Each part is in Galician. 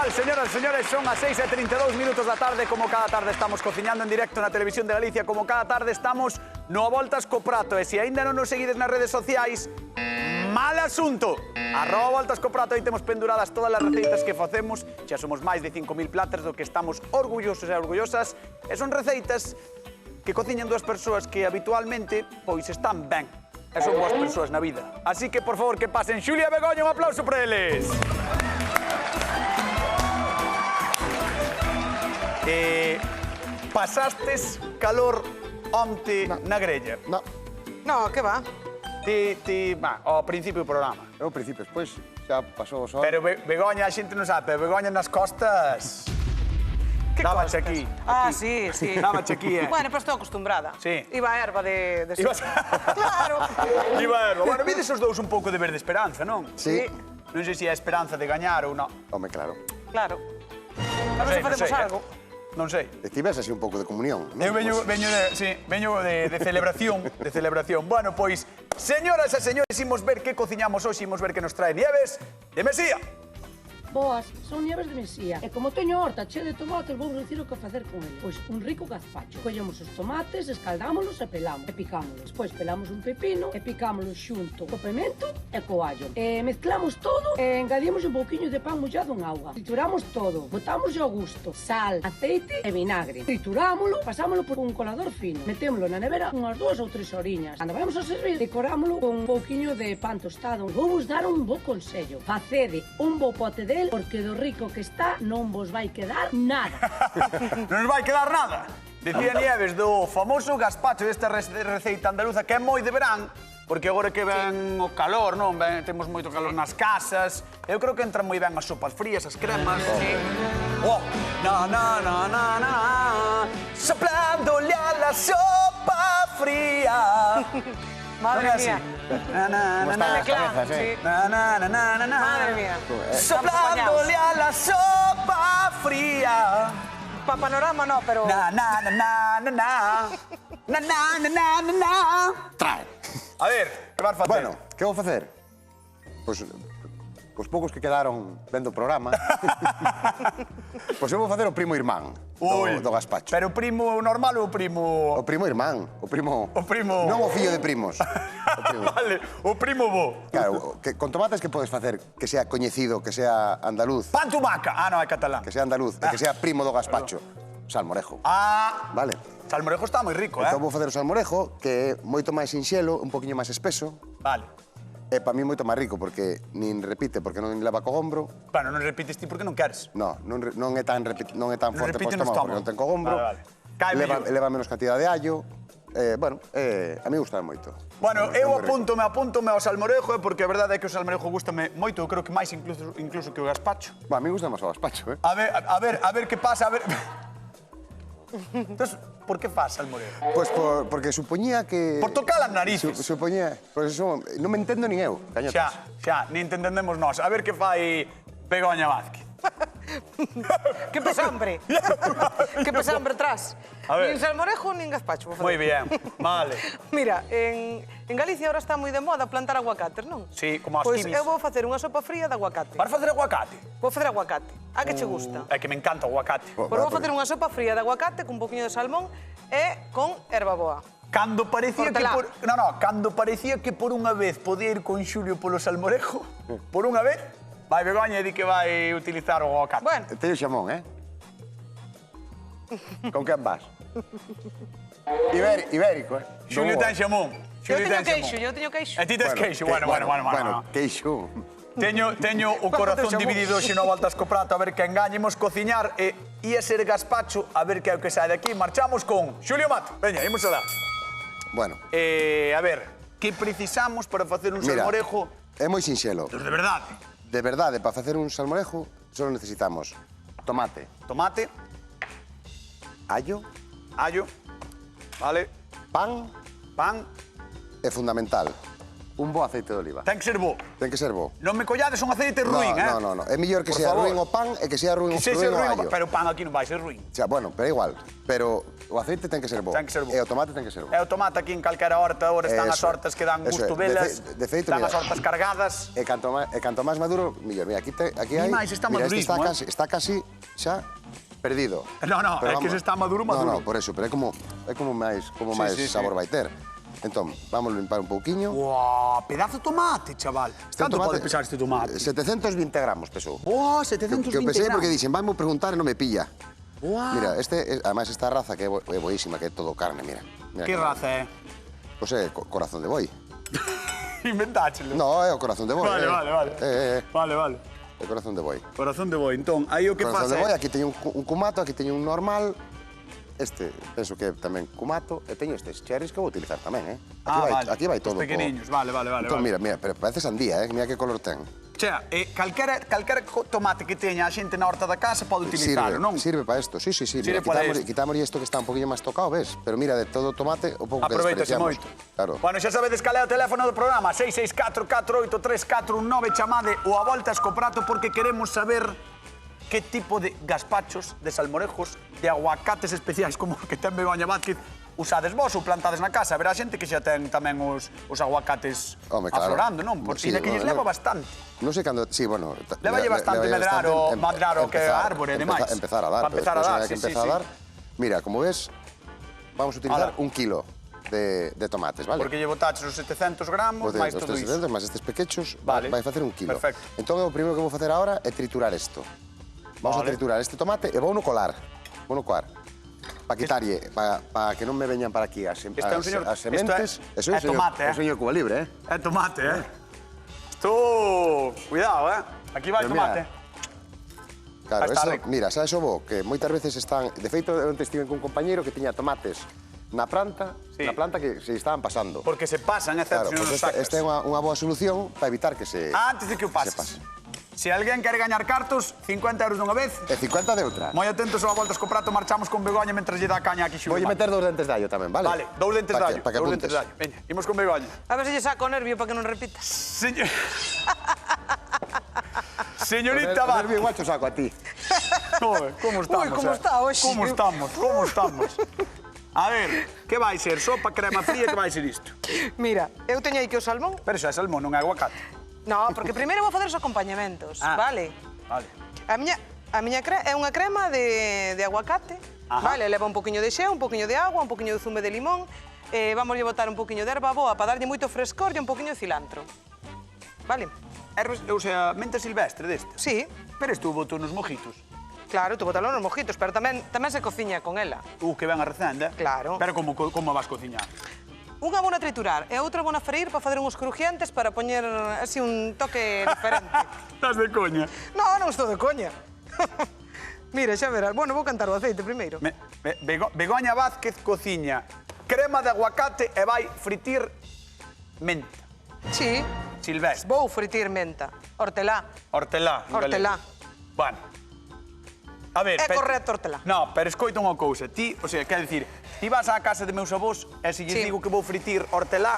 tal, señoras e señores? Son as 6:32 da tarde. Como cada tarde estamos cociñando en directo na Televisión de Galicia. Como cada tarde estamos no Voltas co Prato. E se aínda non nos seguides nas redes sociais, mal asunto. @Voltas co Prato. Aí temos penduradas todas as receitas que facemos. Xa somos máis de 5.000 platos do que estamos orgullosos e orgullosas. E son receitas que cociñan dúas persoas que habitualmente pois están ben. E son boas persoas na vida. Así que, por favor, que pasen Xulia e Begoña. Un aplauso para eles. Pasastes calor onte na grella? No, No, que va? Ao principio do programa. é o principio, despois xa pasou o sol. Pero Begoña, a xente non sabe, pero Begoña nas costas... Que Dábache costas? aquí. Ah, sí, sí. Dábache aquí, Bueno, pero estou acostumbrada. Sí. Iba a erva de Ibas... Claro. Iba, bueno, vides os dous un pouco de verde esperanza, non? Sí. Non sei se é a esperanza de gañar ou non. Home, claro. Claro. A ver se facemos algo. Non sei. Estivese así un pouco de comunión, non? Eu veño de celebración, de celebración. Bueno, pois, señoras e señores, imos ver que cociñamos hoxe, imos ver que nos trae Nieves de Mesía. Boas, son Nieves de Mesía. E como teño horta chea de tomates, vou dicir o que facer con eles. Pois un rico gazpacho. Collemos os tomates, escaldámolos e pelamos. E picámolos. Despois pelamos un pepino e picámolos xunto co pemento e co allo. E mezclamos todo e engadimos un pouquiño de pan mollado en auga. Trituramos todo. Botamos ao gusto. Sal, aceite e vinagre. Triturámolo, pasámolo por un colador fino. Metémolo na nevera unhas 2 ou 3 horiñas. Cando vamos a servir, decorámolo con un pouquiño de pan tostado. Vou vos dar un bo consello. Facede un bo pote del porque do rico que está non vos vai quedar nada. Non nos vai quedar nada. Decía Nieves do famoso gazpacho desta receita andaluza que é moi de verán, porque agora que ven o calor, non? Temos moito calor nas casas. Eu creo que entran moi ben as sopas frías, as cremas. Sí. Oh, na, na, na, na, na, soplándole a la sopa fría. Madre mía. Las cabezas, Sí. Madre Madre mía. Soplándole a la sopa fría. Pa panorama no, pero... Na, na, na, na, na, na. Na, na, na, na, na, na. Trae. A ver, que vas facer? Bueno, que vou facer? Pois, os poucos que quedaron vendo o programa, pois eu vou facer o primo irmán do gazpacho. Pero o primo normal ou o primo... O primo irmán, o primo... O primo... Non o fillo de primos. O primo. Vale, o primo bo. Claro, con tomates que podes facer que sea coñecido, que sea andaluz, Pan tumaca. Ah, non, é catalán. que sea andaluz, e que sea primo do gazpacho. Salmorejo. Ah, Vale. salmorejo está moi rico, Entón vou facer o salmorejo, que é moito máis sinxelo, un poquinho máis espeso, Vale. e para mí moito máis rico, porque nin repite, porque non leva cogombro. Bueno, non repites ti porque non queres. Non é tan forte repite para o no estómago, porque non ten cogombro. Vale, vale. Cae Leva menos cantidad de allo. Bueno, a mí gusta moito. Bueno, É eu moi rico. apúntome ao salmorejo, porque a verdade é que o salmorejo gustame moito, eu creo que máis incluso que o gazpacho. A mí gusta máis o gazpacho, A ver que pasa, a ver... Entonces, por que faz salmorejo? Pois porque supoñía que... Por tocar as narices. Supoñía... Pois eso, non me entendo nin eu, cañotas. Xa, nin te entendemos nós. A ver que fai Begoña Vázquez. Que pesambre. Que pesambre tras. A ver. Nin salmorejo, nin gazpacho. vou facer. Moi bien, vale. Mira, en Galicia ahora está moi de moda plantar aguacates, non? Sí, como as Pois kiwis. eu vou facer unha sopa fría de aguacate. Para facer aguacate. Vou facer aguacate. A que che gusta? É que me encanta o aguacate. Pois vou facer unha sopa fría de aguacate con un poquinho de salmón e con erva boa. Cando parecía que Hortelá. cando parecía que por unha vez podía ir con Xulio polo salmorejo, por unha vez, vai Begoña e di que vai utilizar o aguacate. Bueno, Teño xamón, Con quen vas? Ibérico, Xulio ten xamón. eu Xulio teño ten queixo, xamón. eu teño queixo. E ti tes queixo. Bueno. queixo. Teño o corazón xamón? dividido xe no Voltas co Prato a ver que engañemos cociñar e ia ser gazpacho a ver que é o que sae de aquí. Marchamos con Xulio Mato. Veña, imos a dar. Bueno, A ver, que precisamos para facer un mira, salmorejo é moi sinxelo. de verdade? De verdade, para facer un salmorejo, só necesitamos tomate, Tomate, allo, allo, vale, pan pan, e fundamental, un bo aceite de oliva. Ten que ser bo. Ten que ser bo. Non me collades un aceite ruín, No, no, no. É mellor que sea ruín o pan e que sea ruín o allo. Pero o pan aquí non vai ser ruín. Xa, bueno, pero igual. Pero o aceite ten que ser bo. Ten que ser bo. E o tomate ten que ser bo. E o tomate aquí en calquera horta, ahora están as Eso, hortas que dan eso gusto é. velas, De feito, están mira. as hortas cargadas. E canto máis maduro, mellor. Mira, aquí hai... máis, está mira, este madurismo, está casi xa perdido. No, Pero é que se está maduro. No, no, por eso, pero é como máis sí, sabor vai ter. Entón, vamos a limpar un pouquiño. Uau, pedazo de tomate, chaval. Canto pode pesar este tomate? 720 gramos pesou. Uau, 720 Que o pesei porque gramos. dixen, vai mo preguntar e non me pilla. Uau. Mira, además esta raza que é boísima, que é todo carne, mira. Que raza é? Pois é corazón de boi. Inventáchelo. No, é o corazón de boi. Vale. Vale. É o corazón de boi. Corazón de boi. Entón, aí o que Corazón pasa de boi, é... aquí teño un cumato, aquí teño un normal. Este, penso que é tamén cumato. E teño estes cherries que vou utilizar tamén, vale. Aquí vai todo. Os pequeniños, vale. Entón, mira, pero parece sandía, Mira que color ten. Chea, calquera tomate que teña a xente na horta da casa pode utilizarlo, non? Sirve para isto, sí. Sirve Mira, para isto. quitámoslle isto que está un poquinho máis tocado, ves? Pero mira, de todo o tomate, o pouco que Aproveitase despreciamos. moito. Claro. Bueno, xa sabedes cal é o teléfono do programa, 664-483-419, chamade ou a volta a Escoprato porque queremos saber que tipo de gazpachos, de salmorejos, de aguacates especiais como o que ten Begoña Vázquez usades vos ou plantades na casa. Haberá xente que xa ten tamén os aguacates Home, claro. aflorando, non? Porque Sí, que lles leva bastante. Non sei cando... Sí, bueno... Levalle bastante medrar o que é árbore e demais. Empezar a dar. Para empezar a dar, sí. Mira, como ves, vamos a utilizar un kilo de tomates, vale? Porque lle botaches os 700 gramos, máis todo iso. 300, máis estes pequechos, Vale. vai facer un kilo. Perfecto. Entón, o primeiro que vou facer agora é triturar isto. Vamos a triturar este tomate e vou no coar. Para quitarlle, para que non me veñan para aquí as sementes. Isto é tomate, É señor Cuba Libre, É tomate, Isto... Cuidado, Aquí vai Pero tomate. Claro, Está eso, rico. mira, sabes o bo? Que moitas veces están... De feito, eu onte estive con un compañeiro que tiña tomates na planta que se estaban pasando. Porque se pasan, é certo, Claro, se non os pois sacas. esta é unha boa solución para evitar que se... Antes de que o pases. pase. Se alguén quere gañar cartos, 50 euros dunha vez. E 50 de outra. Moi atentos ao voltas co prato, marchamos con Begoña mentre lle dá caña aquí xunto. Voulle meter 2 dentes de allo tamén, vale? Vale, 2 dentes de allo. Para que Dous dentes apuntes. de allo. Veña, imos con Begoña. A ver se lle saco o nervio para que non repita. Señorita O Vázquez. nervio igual te saco a ti. Joder, como estamos? Ui, como está hoxe. Como estamos? A ver, que vai ser? Sopa, crema fría, que vai ser isto? Mira, eu teño aí que o salmón. Pero xa é salmón, non é aguacate. No, porque primeiro vou facer os acompañamentos, vale? Vale. A miña é unha crema de aguacate, vale? Leva un poquinho de xeo, un poquinho de agua, un poquinho de zume de limón, vamos a botar un poquinho de erva boa para darlle moito frescor e un poquinho de cilantro. Vale? O sea, menta silvestre deste. Sí, Pero isto botou nos mojitos. claro, tú botalo nos mojitos, pero tamén se cociña con ela. Que ben a recenda. Claro. Pero como vas cociñar? Unha bona triturar e outra bona freír para facer uns crujientes para poñer así un toque diferente. Estás de coña. Non estou de coña. Mira, xa verás. Bueno, vou cantar o aceite primeiro. Begoña Vázquez cociña crema de aguacate e vai fritir menta. Sí, Silvestre. vou fritir menta. Hortelá. Hortelá. en Hortelá. galego. Bueno. A ver... É correcto, hortelá. No, pero escoita unha cousa. Ti, o sea, quer dicir, ti vas á casa de meus avós e se lles Sí. digo que vou fritir hortelá,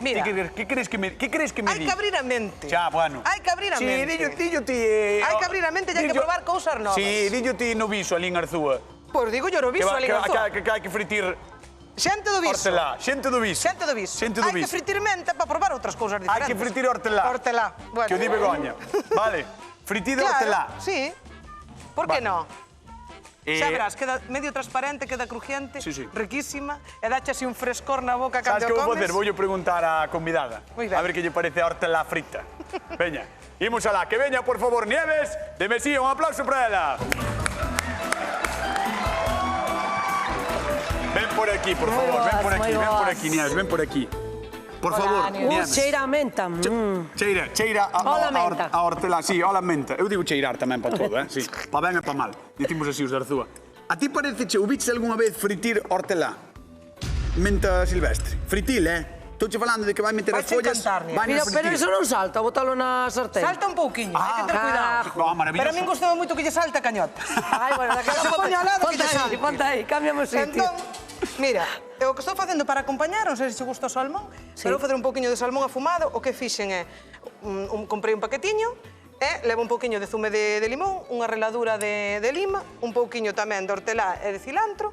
Mira. que crees que me Hai di? que abrir a mente. Xa, bueno. Hai que abrir a mente. Sí, dillo ti... Hai que abrir a mente e hai que probar cousas novas. Sí, dillo ti no viso, ali en Arzúa. Pois digo yo no viso, ali Que hai que fritir Xente do viso. hortelá. Xente do viso. Xente do viso. Xente do Hai que viso. fritir menta para probar outras cousas diferentes. Hai que fritir hortelá. Hortelá. Bueno. Que o di Begoña. Vale. Fritido hortelá. Sí. Por que Vale. non? Eh, Xa verás, queda medio transparente, queda crujiente, Sí, sí. riquísima, e dache así un frescor na boca Sabes cando que o vou comes. facer? Voulle preguntar á convidada. Moi ben. A ver que lle parece a hortelá frita. Veña, imos alá. Que veña, por favor, Nieves de Mesía. Un aplauso para ela. Ven por aquí, por favor. Ven por aquí, ven por aquí, Nieves. Ven por aquí. Por favor, Nieves. Cheira a menta. Cheira Hola, menta. a hortelá. Sí, hola, menta. Eu digo cheirar tamén para todo, Sí. Pa ben e pa mal. Dicimos así os de Arzúa. A ti parece, ou viches algunha vez fritir hortelá? Menta silvestre. Fritil, Estou che falando de que vai meter as Vai follas... encantar, Nieves. vai Mira, nas pero fritir. iso non salta, botalo na sartén. Salta un pouquiño, hai que ter cuidado. Maravilloso. Pero a min gustaba moito que lle salte a cañota. Ai, bueno, Que se poña ao lado que lle salte. Ponte aí, cámbiame o sitio. Entón, mira, o que estou facendo para acompañar, non sei se che gusta o salmón, pero vou facer un poquinho de salmón afumado, o que fixen é, comprei un paquetiño, e levo un poquinho de zume de limón, unha reladura de lima, un poquinho tamén de hortelá e de cilantro,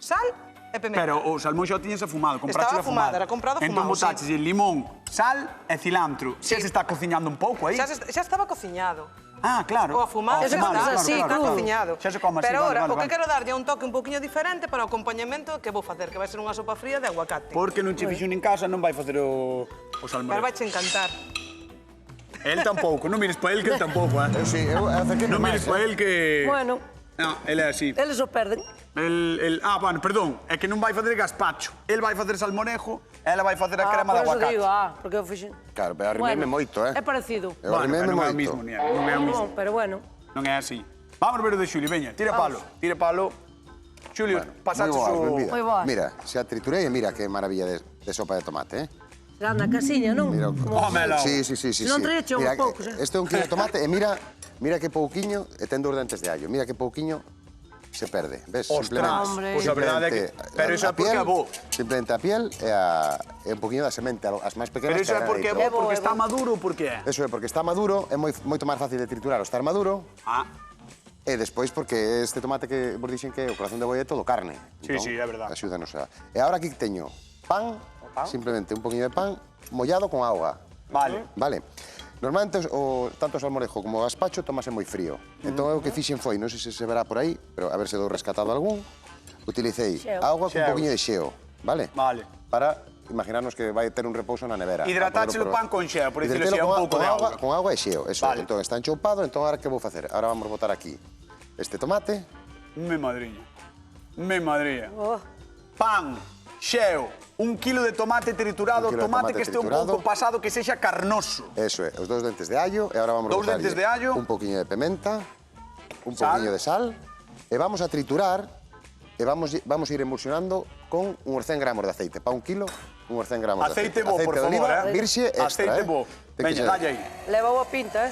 sal e pimenta. Pero o salmón xa o tiñes afumado, compraste Estaba afumado, era comprado afumado, Entón botaches limón, sal e cilantro. Xa se está cociñando un pouco aí. Xa estaba cociñado. Ah, claro. O afumado, se come así, está crudo. cociñado. Xa se come así, Pero vale, ahora, vale, o que vale. quero darlle é un toque un poquinho diferente para o acompañamento que vou facer, que vai ser unha sopa fría de aguacate. Porque non che fixo nin casa, non vai facer o salmón. Pero vai che encantar. El tampouco, non mires pa el que el tampouco, Eu sí, eu acerquei Non máis, mires pa el que... Bueno, No, el é así. eles o perden. Bueno, perdón, é que non vai facer gazpacho. El vai facer salmorejo, ela vai facer a crema de por eso aguacate. digo, porque eu fixen. Claro, pero arrimeime moito, É parecido. Eu arrimeime pero non é o moito. mismo, Nieve, non é o mismo. Pero bueno. Non é así. Vamos ver o de Xulio, veña, tire palo. Tire palo. Xulio, pasaches Moi boas, o... benvida. Moi boas. Mira, se a triturei e mira que maravilla de sopa de tomate, Será na casiña, non? Mira, Homelo. Sí. Se non traeche uns Mira, poucos, Este é un kilo de tomate e mira que pouquiño, e ten 2 dentes de allo, mira que pouquiño se perde, ves? Ostras, Hombre. pois a verdade é que... Pero iso é porque é bo. Simplemente a piel e un poquinho da semente, as máis pequenas. Pero iso é caerán porque é aí, bo, pero- porque está maduro ou porque é? Eso é porque está maduro, é moito máis fácil de triturar o estar maduro. Ah, E despois porque este tomate que vos dixen que o corazón de boi é todo carne. Sí, sí, é verdade. Axúdanos a... E agora aquí teño pan, simplemente un poquinho de pan mollado con auga. vale. Vale. Normalmente tanto o salmorejo como o gazpacho tomase moi frío. Entón o que fixen foi, non sei se se verá por aí, pero a ver se dou rescatado algún, utilicei Xeo. auga con Xeo. un poquinho de xeo, vale? Vale. Para imaginarnos que vai ter un repouso na nevera. Hidratache o pan con xeo, por dicirlo así, Hidratelo un pouco de auga. Con auga e xeo, eso. Vale. Entón está enchoupado, entón ahora que vou facer? Ahora vamos botar aquí este tomate, Me madriña. Me madriña. Oh. Pan, xeo, 1 kilo de tomate triturado, Un kilo de tomate tomate que este un triturado. pouco pasado, que sexa carnoso. eso é, os 2 dentes de allo, e agora vamos a Dous botarlle dentes de allo. un poquinho de pimenta, un Sal. poquinho de sal, e vamos a triturar, e vamos a ir emulsionando con uns 100 gramos de aceite. Pa 1 kilo, uns 100 gramos de aceite. Aceite bo, por de favor, oliva, virxe extra, Aceite bo. Ten que Veña, ser. dalle aí. Leva boa pinta,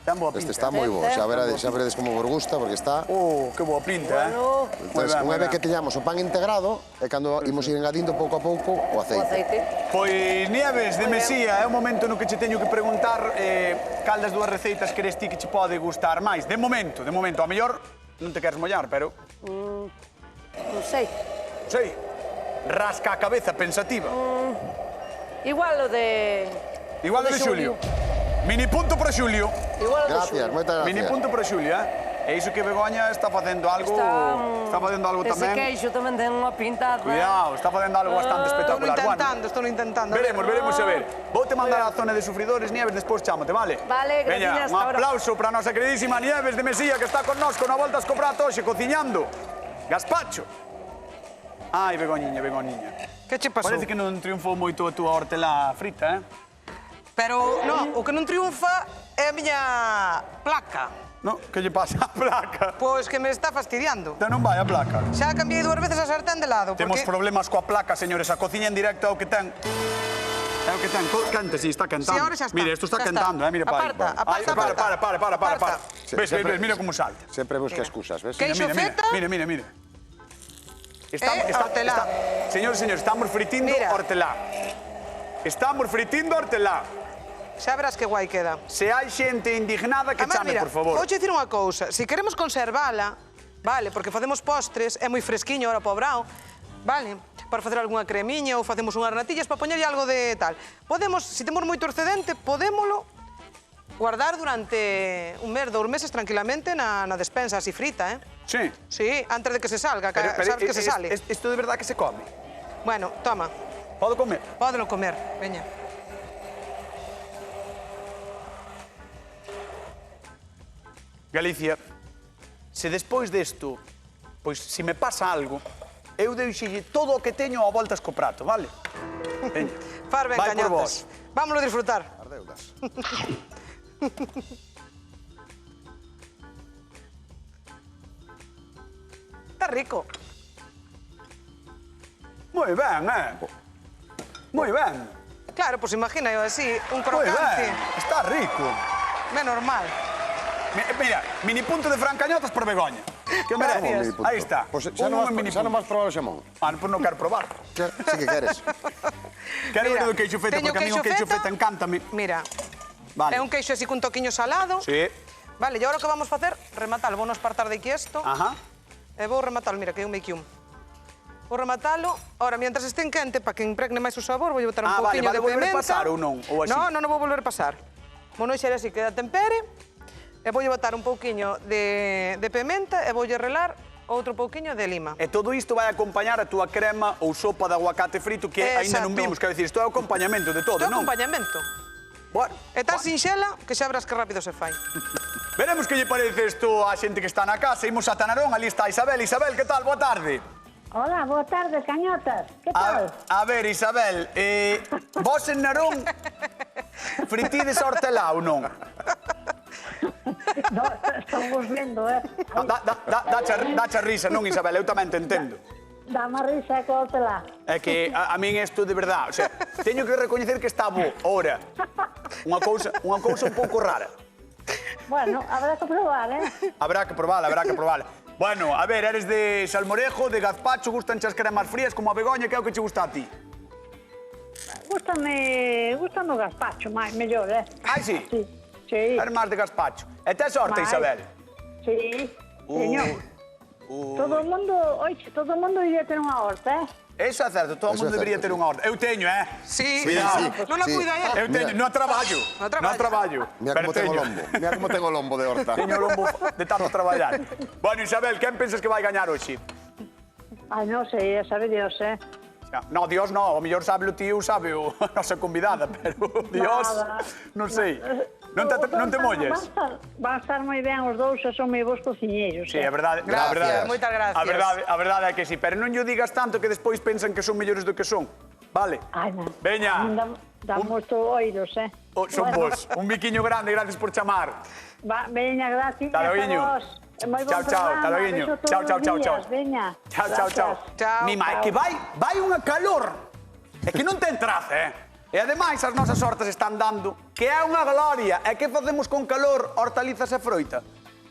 Ten boa pinta. Este está moi bo, xa veredes como vos gusta, porque está... Oh, que boa pinta, Bueno, Entonces, ben, moi unha vez ben. que teñamos o pan integrado, é cando imos ir engadindo pouco a pouco o o aceite. aceite. Pois, Nieves, de Mesía, é o momento no que che teño que preguntar cal das dúas receitas queres ti que che pode gustar máis. De momento, a mellor non te queres mollar, pero... Non sei. Sei, rasca a cabeza pensativa. Igual o de... Igual o de Xulio. Mini punto para Xulio. Igual o de Gracias, Xulio. moitas gracias. Mini punto para Xulio, E iso que Begoña está facendo algo... Está facendo algo Ese tamén... queixo tamén ten unha pintada. Cuidado, está facendo algo bastante espectacular. Estou intentando. Veremos a ver. Voute mandar á zona de sufridores, Nieves, despois chámote, vale? Vale, Veña, graciñas, un hasta ahora. aplauso para a nosa queridísima Nieves de Mesía, que está connosco na Voltas co Prato hoxe, cociñando. Gazpacho. Ai, Begoñiña. Que che pasou? Parece que non triunfou moito a túa hortelá frita, Pero, no, o que non triunfa é a miña placa. No, que lle pasa a placa? Pois que me está fastidiando. Te non vai a placa. Xa cambiei 2 veces a sartén de lado. Temos porque... problemas coa placa, señores. A cociña en directo é o que ten. É o que ten. Cante, sí, está cantando. Sí, ahora xa está. Mire, isto está Xa cantando, está. mire pa aí. Aparta. Para. Ves, mira como salta. Sempre busca excusas, ves? Que- Queixo feta. Mira. Hortelá. Señores, estamos fritindo Mira. hortelá. Estamos fritindo hortelá. Xa verás que guai queda. Se hai xente indignada, que Además, chame, mira, por favor. vou dicir unha cousa. Si queremos conservala, vale, porque facemos postres, é moi fresquiño ahora para o brao, vale, para facer algunha cremiña ou facemos unhas natillas para poñerlle algo de tal. Podemos, se temos moito excedente, podémolo guardar durante un mes, 2 meses tranquilamente na despensa, así frita, Sí. Sí, antes de que se salga, sabes que se sale. Isto de verdad que se come? Bueno, toma, Podo comer? pódelo comer, veña. Galicia, se despois desto, pois se me pasa algo, eu deixille todo o que teño a voltas co prato, vale? Veña. Far ben, Vai por cañotas. Vámonos disfrutar. As deudas. Está rico. Moi ben, Moi ben. Claro, pois imagina eu así, un Moi crocante. ben. Está rico. Ben normal. Mira, mini punto de Fran Cañotas por Begoña. Que mereces? Aí está. Xa non vas probar o xamón. Pois non quero probar. Sí que queres. Quero ver do queixo feta, porque a mí o queixo feta encántame. Mira, é un queixo así cun toquiño salado. Sí. Vale, e agora o que vamos facer, rematar, vou nos partar de aquí isto. Ajá. E vou rematar, mira, que é un mequium. Vou rematalo. Ahora, mientras estén quente, para que impregne máis o sabor, vou botar un pouquiño de pimenta. Vale, volver a pasar ou non? Ou así? Non vou volver a pasar. Vou non xer así que da tempere. E vou botar un pouquiño de pimenta e vou relar outro pouquiño de lima. E todo isto vai acompañar a túa crema ou sopa de aguacate frito que aínda non vimos. Quero dicir, isto é o acompañamento de todo, non? Isto é o acompañamento. Bueno. É tan sinxela que xa verás que rápido se fai. Veremos que lle parece isto á xente que está na casa. Imos a Tanarón, ali está Isabel. Isabel, que tal? Boa tarde. Hola, boa tarde, cañotas. Que tal? A ver, Isabel, vos en Narón fritides hortelá ou non? No, estamos vendo, Dacha risa, non, Isabel? Eu tamén te entendo. Dá má risa que hortelá. É que a min isto de verdad, o sea, teño que recoñecer que está bo, ora. Unha cousa un pouco rara. Bueno, habrá que probar, Habrá que probala. Bueno, a ver, eres de salmorejo, de gazpacho, gustan as cremas frías como a Begoña, que é o que che gusta a ti? Gústame o gazpacho, mellor, Ai, sí? Sí. Eres máis de gazpacho. E tes sorte, Isabel? Sí, señor. Todo o mundo iría ter unha horta, Eso é certo, todo o mundo debería ter unha horta. Eu teño, Sí, sí. non a cuida Eu teño, non traballo. Mira como tengo lombo. Mira como tengo lombo de horta. Teño lombo de tanto traballar. Bueno, Isabel, quen pensas que vai gañar hoxe? Ai, non sei, sabe Dios, No, Dios no, o mellor sabe o tío, sabe a nosa convidada, pero Dios, non sei. Non te molles. Van estar moi ben os dous, son moi bons cociñeiros. Sí, é verdade. Gracias, moitas gracias. A verdade é que sí, pero non lle digas tanto que despois pensan que son mellores do que son. Vale? Ai, non. Veña. Dá moito oídos, Son vos. Un biquiño grande, gracias por chamar. Veña, gracias. Taloguiño. Chao, taloguiño. Chao. Veña. Chao. Mima, é que vai unha calor. É que non ten traza, E ademais as nosas hortas están dando que é unha gloria. E que facemos con calor, hortalizas e froita?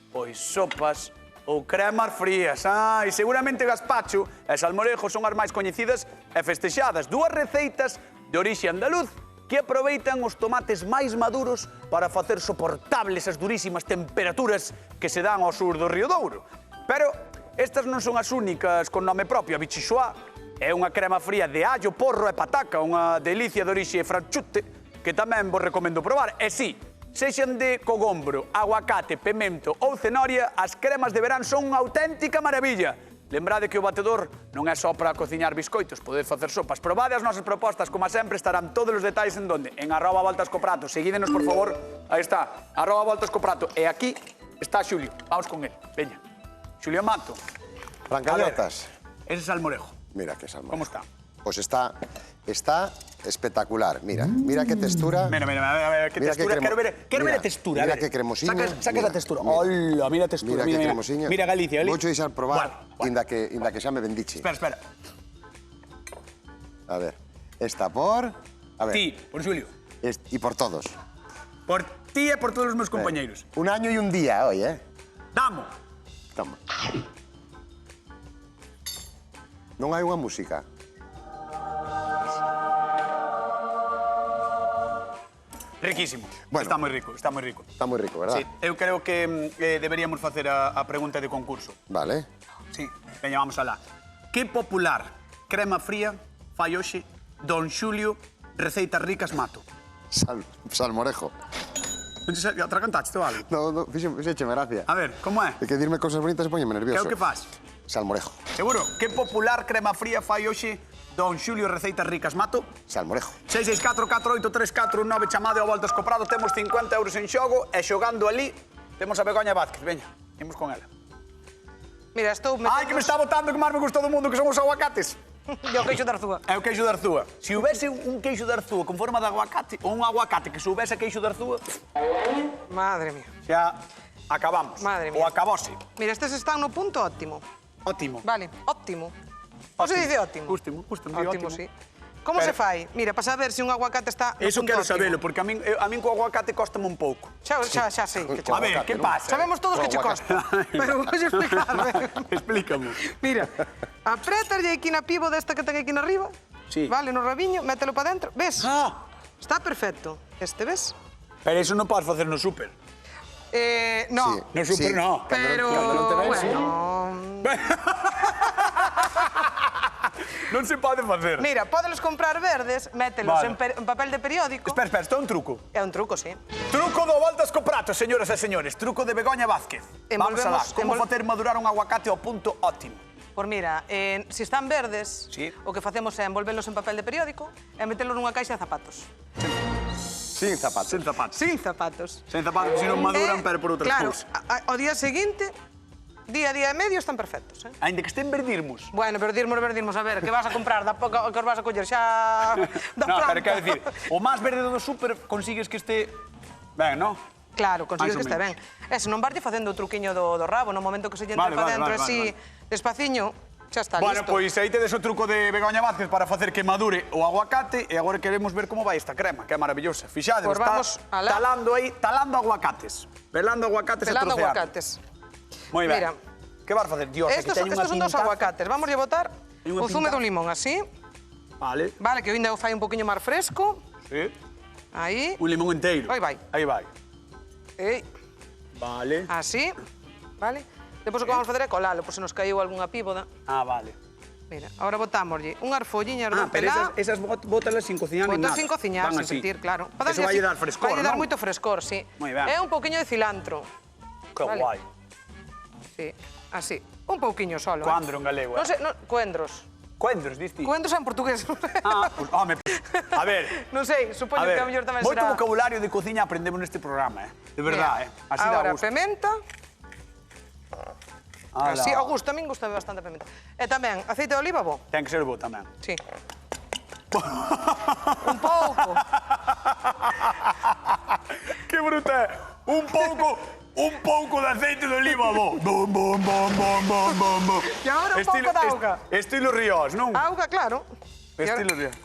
Pois sopas ou cremas frías. E seguramente gazpacho e salmorejo son as máis coñecidas e festexadas. Dúas receitas de orixe andaluz que aproveitan os tomates máis maduros para facer soportables as durísimas temperaturas que se dan ao sur do Río Douro. Pero estas non son as únicas con nome propio. A Vichyssoise é unha crema fría de allo, porro e pataca, unha delicia de orixe franchute que tamén vos recomendo probar. E si, sexan de cogombro, aguacate, pemento ou cenoria, as cremas de verán son unha auténtica maravilla. Lembrade que o batedor non é só para cociñar biscoitos, podedes facer sopas. Probade as nosas propostas, como sempre, estarán todos os detalles en donde? En @voltascoprato. Seguídenos, por favor. Aí está, @voltascoprato. E aquí está Xulio. Vamos con él. Veña. Xulio Mato. Francañotas. Ese é salmorejo. Mira que salmorejo. ¿Cómo está? Pues está espectacular. Mira qué textura. Mira, a ver, qué textura. Quiero ver la textura. Mira qué cremosiña. Saca la textura. Hola, mira la textura. Mira qué cremosiña. Mira Galicia. Voucho deixar probar, inda que xa me bendiche. Espera. A ver, esta por... A ver. Ti, por Xulio. Y por todos. Por ti e por todos os meus compañeiros. Un año y un día hoy, Damo. Toma. Non hai unha música. Riquísimo. Bueno. Está moi rico. Está moi rico, verdad? Sí, eu creo que deberíamos facer a pregunta de concurso. Vale. Sí, veña, vamos alá. Que popular crema fría fai hoxe Don Xulio Receitas Ricas Mato? Salmorejo. Atracantaste ou algo? No, fixécheme gracia. A ver, como é? É que dirme cosas bonitas e poñeme nervioso. Que é o que faz? Salmorejo. Seguro? Que popular crema fría fai hoxe Don Xulio Receitas Ricas Mato? Salmorejo. 664-483419, chamade ao Voltas co Prado, temos 50 euros en xogo e xogando ali temos a Begoña Vázquez. Veña, imos con ela. Mira, estou metendo... Ai, que me está botando que máis me gustou do mundo, que son os aguacates. E o queixo de Arzúa. É o queixo de Arzúa. Se houvese un queixo de Arzúa con forma de aguacate, ou un aguacate que soubese queixo de Arzúa... Madre mía. Xa acabamos. Madre mía. Ou acabose. Mira, estes están no punto óptimo. Ótimo. Vale, óptimo. O se dice óptimo? Óptimo, óptimo, sí. Como se fai? Mira, para saber se un aguacate está no Eso punto quero óptimo. sabelo, porque a min co aguacate cóstame un pouco. Xa sei que che A ver, que pasa? Sabemos todos que che costa. Pero vou explicar. Explícamo. Mira, apretas aquí na pivo desta que ten aquí na riba. Sí. Vale, no rabiño, mételo para dentro. Ves? Ah, Está perfecto. Este, ves? pero eso non podes facer no súper. No. Sí. No súper no. Pero, Cando non te ven, sí. Non se pode facer. Mira, podelos comprar verdes, mételos Vale. en papel de periódico. Espera, isto é un truco. É un truco, sí. Truco do voltas co prato, señoras e señores. Truco de Begoña Vázquez. Vamos alá. Como facer madurar un aguacate ao punto óptimo? Pois mira, se están verdes, Sí. o que facemos é envolvelos en papel de periódico e metelos nunha caixa de zapatos. Sin zapatos. Sen zapatos. Sin zapatos. Sen zapatos, se non maduran, pero por outras claro, cousas. ao día seguinte, día e medio, están perfectos, eh? Ainda que estén verdirmos. Bueno, verdirmos, a ver, que vas a comprar, da pouco que os vas a coller xa da No, planta. pero quero dicir, o máis verde do súper consigues que este... Ben, non? Claro, consigues Mais que ou este ben. E se non vas facendo o truquiño do rabo, no momento que se lle Vale, entra para vale, dentro vale, así, despaciño, xa está Bueno, listo. pois aí tedes o truco de Begoña Vázquez para facer que madure o aguacate e agora queremos ver como vai esta crema, que é maravillosa. Fixade, Pois vamos alá. talando aí, talando aguacates. Pelando aguacates Pelando e troceando. aguacates. Moi ben. Mira. Que vas facer? Dios, Estos aquí teño unha son dos pintaza. aguacates. Vamos a botar E unha o zume pintaza. do limón, así. Vale, Vale, que ainda o fai un poquinho máis fresco. sí. Aí. Un limón inteiro. Aí vai. Aí vai. Ei, Vale. así. Vale. Depois o que vamos facer é colalo, por se nos caiu algunha pívoda. Ah, vale. Mira, ahora botámoslle unhas folliñas de Ah, pero hortelã. esas bótalas sin cociñar nin nada. Botas sin cociñar, Van sin así. sentir, claro. Eso vai dar frescor, Vai dar non? moito frescor, sí. Moi ben. É un pouquiño de cilantro. Que Vale. guai. Sí, así. Un pouquiño solo. Coandro en galego, Non sei, non, coendros. Cuendros, diste? Coendros en portugués. Ah, pues, home, a ver, Non sei, supoño a ver, que a mellor tamén moito será... vocabulario de cociña aprendemos neste programa, de verdade, así dá Ahora, gusto. pementa. Ala. Así, ao gusto, a min gusta bastante a pementa. E tamén, aceite de oliva, bo? Ten que ser bo tamén. Sí. Un pouco. Que bruta é! Un pouco de aceite de oliva, bo. Bom, bom, bom, bom, bom, bom, bom. E agora un pouco de auga. Estilo Ríos, non? Auga, claro. E agora, Estilo Ríos.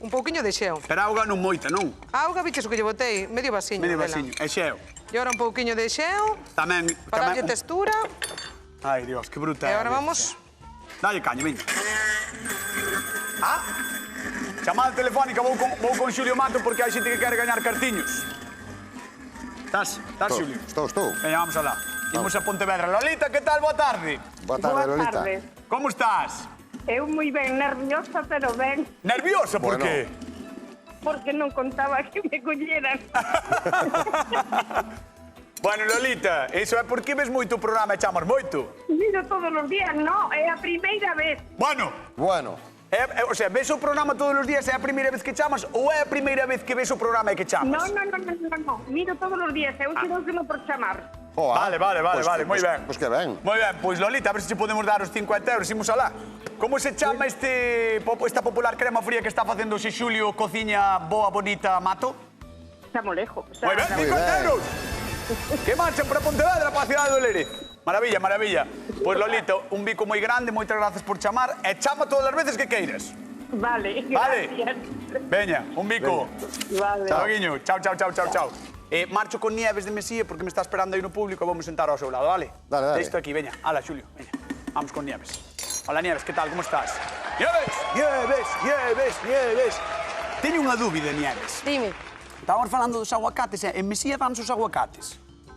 un pouquiño de xeo. Pero auga non moita, non? Auga, biches o que lle botei, medio vasiño. Medio vela. vasiño. E xeo. E agora un pouquiño de xeo, Tamén... para darlle textura. Ai, Dios, que bruta E é. agora vamos... Dalle caña, veña. Ah? Chamada telefónica, vou con Xulio Mato porque hai xente que quere gañar cartiños. Estás, Xulio? Estou. Veña, vamos alá. Imos a Pontevedra. Lolita, que tal? Boa tarde. Boa tarde, Boas Lolita. tardes. Como estás? Eu moi ben, nerviosa, pero ben, Nerviosa, por Bueno. qué? porque non contaba que me colleran. Bueno, Lolita, iso é porque ves moito o programa e chamas moito. Miro todos os días, no, é a primeira vez. Bueno, Bueno, o sea, ves o programa todos os días e é a primeira vez que chamas ou é a primeira vez que ves o programa e que chamas? No, miro todos os días, eu tiroselo por chamar. joa. Vale, moi ben. Pois que ben. Moi ben, pois Lolita, a ver se podemos dar os 50 euros, imos alá. Como se chama esta popular crema fría que está facendo xe Xulio Cociña Boa Bonita Mato? Estamos lejos. Moi ben, 50 euros. Que marchan para Pontevedra, para a cidade do Lérez. Maravilla, maravilla. Pois Lolita, un bico moi grande, moitas grazas por chamar e chama todas as veces que queiras. Vale, Vale. gracias. Veña, un bico. Vale. Chao, Guiño. Chao. Marcho con Nieves de Mesía porque me está esperando aí no público e vamos sentar ao seu lado, vale? Dale. Isto aquí, veña. Hala, Xulio, veña. Vamos con Nieves. Hola, Nieves, que tal? Como estás? Nieves. Teño unha dúbida, Nieves. Dime. Estábamos falando dos aguacates, en Mesía dan os aguacates?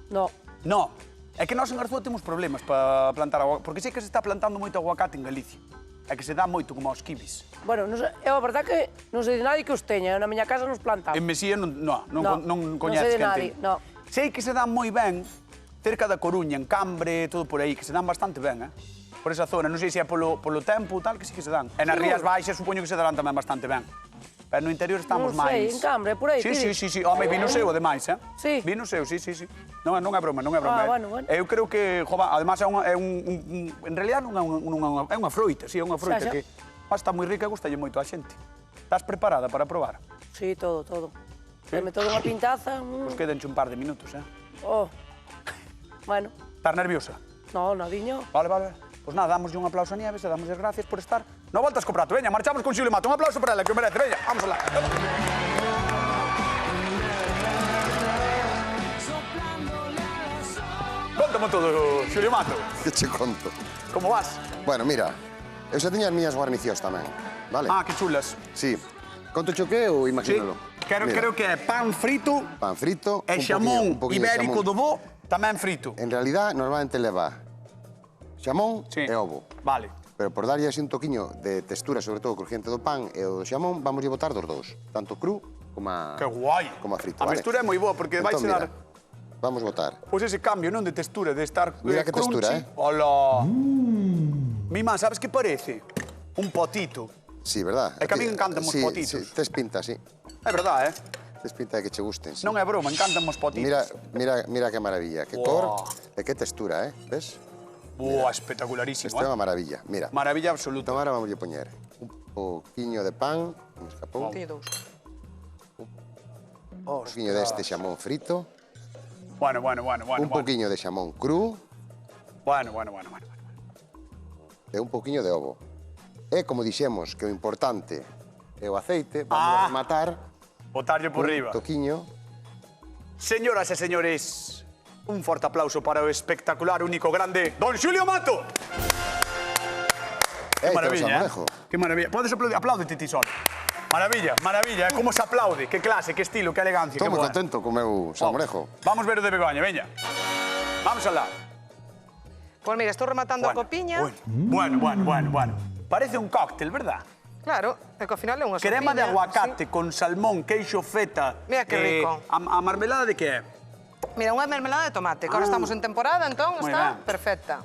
No. No. É que nós en Arzúa temos problemas para plantar aguacate, porque sei que se está plantando moito aguacate en Galicia. É que se dá moito como aos kibis. Bueno, non sei, é a verdad que non sei de nadie que os teña. Na miña casa nos plantamos. En Mesía non Non coñeces sei de nadie, quen ten. no. Sei que se dan moi ben cerca da Coruña, en Cambre, todo por aí, que se dan bastante ben, por esa zona. Non sei se é polo tempo ou tal, que sí que se dan. E nas Rías Baixas supoño que se darán tamén bastante ben. Pero no interior estamos Non sei, máis... en Cambre, por aí, Sí. ti. Home, vino seu, ademais, Sí. Vino seu, sí. Non é broma. Bueno. Eu creo que, jova, ademais é en realidad non é unha froita, sí, é unha froita Xa. que está moi rica e gustalle moito á xente. Estás preparada para probar? Sí, todo. Deme toda unha pintaza. Pois quedenche un par de minutos, Oh. Bueno, Estás nerviosa? no, nadiño. Vale. Pois nada, damoslle un aplauso a Nieves e damos as gracias por estar No voltas co prato. Veña, marchamos con Xulio Mato. Un aplauso para ela, que o merece. Veña, vamos alá. Contame todo, Xulio Mato. Que che conto? Como vas? Bueno, mira, eu xa tiña as miñas guarnicións tamén, vale? Ah, que chulas. Sí. Conto cho que ou imagínalo? Creo que é pan frito Pan frito, e xamón ibérico do bo tamén frito. En realidad, normalmente leva xamón Sí. e ovo. Vale. Pero por darlle así un toquiño de textura, sobre todo crujiente do pan e o do xamón, vamos a botar dos dous. Tanto cru como a... Que guai. Como a frito, A vale? mestura é moi boa porque vai Entón, dar... mira, vamos botar. Pois ese cambio, non de textura, de estar Mira que crunchy. textura, Ola. Mima, sabes que parece? Un potito. Sí, verdad? É que a mí encantan os potitos. Sí, tes pinta, sí. É verdade, Tes pinta de que che gusten, sí. Non é broma, encantan os potitos. Mira que maravilla, que cor e que textura, ves? Boa, espectacularísimo, Isto é unha maravilla, mira. Maravilla absoluta. Entón agora vamos a poñer un poquinho de pan, un escapón, Teño dous. un poquinho deste xamón frito, Bueno. un poquinho de xamón cru Bueno. e un poquinho de ovo. E como dixemos que o importante é o aceite, vamos a rematar Botarlle por riba. un toquiño. Señoras e señores, un forte aplauso para o espectacular, único, grande, Don Xulio Mato. Que maravilla, salmorejo. Que maravilla. Podes aplaudir, apláudete ti solo. Maravilla, como se aplaude, que clase, que estilo, que elegancia, Estou que moi boa. contento co meu salmorejo. Vamos ver o de Begoña, veña. Vamos alá. Pois mira, estou rematando a copiña. Bueno. Parece un cóctel, verdad? Claro, é que ao final é unha Crema de sopiña, aguacate con salmón, queixo feta. Mira que rico. A marmelada de que é? Mira, unha mermelada de tomate, que ahora estamos en temporada, entón Moi está ben. perfecta.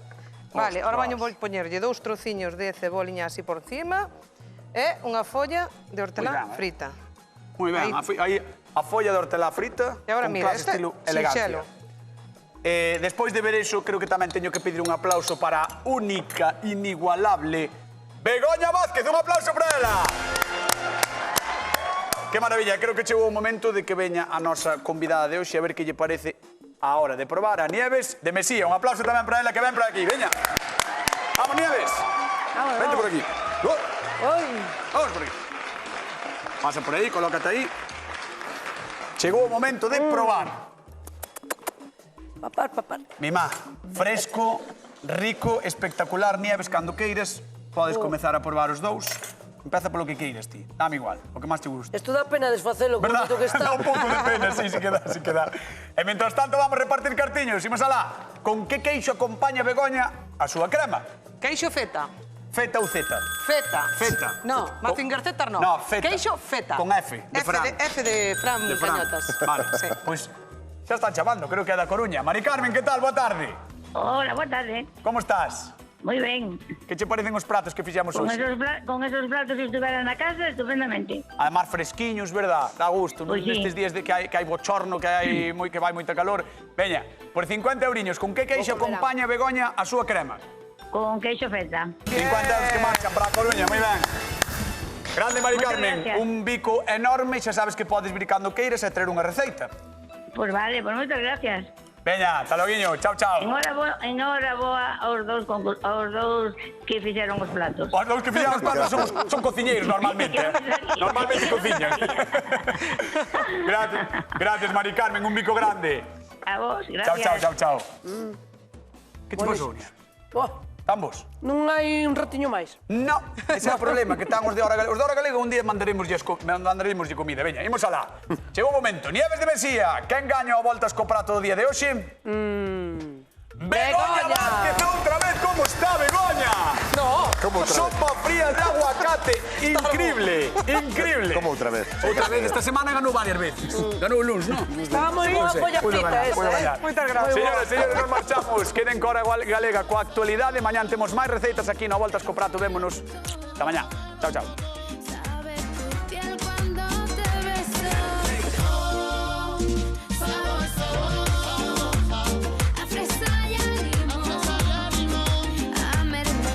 Vale, ahora Ostras. vou poñerlle 2 trociños de ceboliña así por cima e unha folla de hortelã Moi ben, frita. Moi ben, Aí. a folla de hortelá frita E agora con mira, clase este estilo elegancia. sinxelo. Despois de ver iso, creo que tamén teño que pedir un aplauso para a única, inigualable Begoña Vázquez. Un aplauso para ela. Que maravilla, creo que chegou o momento de que veña a nosa convidada de hoxe a ver que lle parece a hora de probar a Nieves de Mesía. Un aplauso tamén para ela que ven por aquí, veña. Vamos, Nieves. Vente por aquí. Vamos por aquí. Pasa por aí, colócate aí. Chegou o momento de probar. Papar. Mima, fresco, rico, espectacular, Nieves, cando queires, podes comezar a probar os dous. Empeza polo que queiras ti, dame igual, o que máis te guste. Isto dá pena desfacelo, con Verdad? moito que está. Dá un pouco de pena, sí que dá. E mentras tanto vamos repartir cartiños, imos alá. Con que queixo acompaña Begoña a súa crema? Queixo feta. Feta ou zeta? Feta. Feta. No, Mazinger Zetar no. No, feta. Queixo feta. Con F, de Fran. F de Fran De Fran. Cañotas. Vale, Sí. pois xa están chamando, creo que é da Coruña. Mari Carmen, que tal? Boa tarde. Hola, boa tarde. Como estás? Moi ben. Que che parecen os pratos que fixemos Con hoxe? esos platos que estuvera na casa, estupendamente. Además fresquiños, verdad? Da gusto, Pois sí. nestes días de que hai bochorno, que vai moita calor. Veña, por 50 euriños, con que queixo acompaña Begoña a súa crema? Con queixo feta. 50 euros que marchan para a Coruña, moi ben. Grande Mari Moitas Carmen, gracias. un bico enorme, xa sabes que podes vir cando queiras e traer unha receita. Pois vale, pois moitas gracias. Veña, hasta loguiño, chao, chao. Enhoraboa aos dous que fixeron os platos. Os dous que fixamos platos son cociñeiros normalmente, Normalmente cociñan. Gracias, Mari Carmen, un bico grande. A vos, gracias. Chao. Que te pasou, Nia? Estamos? Non hai un ratiño máis? No, ese é o problema, que están os de Hora Galega. Os de Hora Galega un día mandaremos comida. Veña, imos alá. Chegou o momento. Nieves de Mesía, quen gaña o voltas co prato do día de hoxe? Begoña Vázquez, outra vez, como está Begoña? No. Sopa fría de aguacate, increíble. Como outra vez? Outra vez, esta semana ganou varias veces. Ganou o luns, non? Estaba moi boa a polla frita esa, Moitas gracias. Señoras e señores, nos marchamos. Queden co Hora Galega coa actualidade. Mañán temos máis receitas aquí no Voltas co Prato. Vémonos. Ata mañá. Chao.